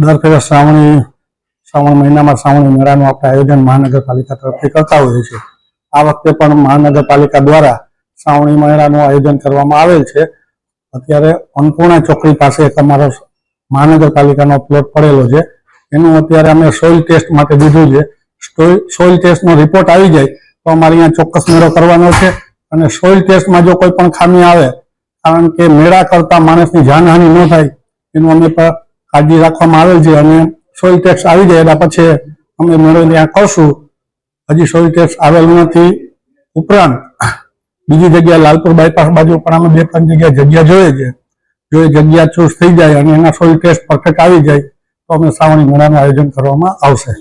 દર ફેરે શ્રાવણ મહિનામાં શ્રાવણી મેળાનું આપણે આયોજન મહાનગરપાલિકા તરફથી કરતા હોઈએ છીએ। આ વખતે પણ મહાનગરપાલિકા દ્વારા શ્રાવણી મેળાનું આયોજન કરવામાં આવેલ છે। અત્યારે અન્નપૂર્ણા ચોકડી પાસે એક અમારો મહાનગરપાલિકાનો પ્લોટ પડેલો છે, એનું અત્યારે અમે સોઇલ ટેસ્ટ માટે દીધું છે। સોઇલ ટેસ્ટનો રિપોર્ટ આવી જાય તો અમારે અહીંયા ચોક્કસ મેળો કરવાનો છે। અને સોઇલ ટેસ્ટમાં જો કોઈ પણ ખામી આવે, કારણ કે મેળા કરતા માણસની જાનહાનિ ન થાય એનું અમે કાળજી રાખવામાં આવેલ છે। અને સોઇલ ટેસ્ટ આવી જાય એના પછી અમે મેળો ત્યાં કરશું। હજી સોઇલ ટેસ્ટ આવેલ નથી। ઉપરાંત બીજી જગ્યાએ લાલપુર બાયપાસ બાજુ પણ અમે 2-3 જગ્યા જોઈએ છે। જો એ જગ્યા ચૂઝ થઈ જાય અને એના સોઇલ ટેસ્ટ પરફેક્ટ આવી જાય તો અમે શ્રાવણી મેળાનું આયોજન કરવામાં આવશે।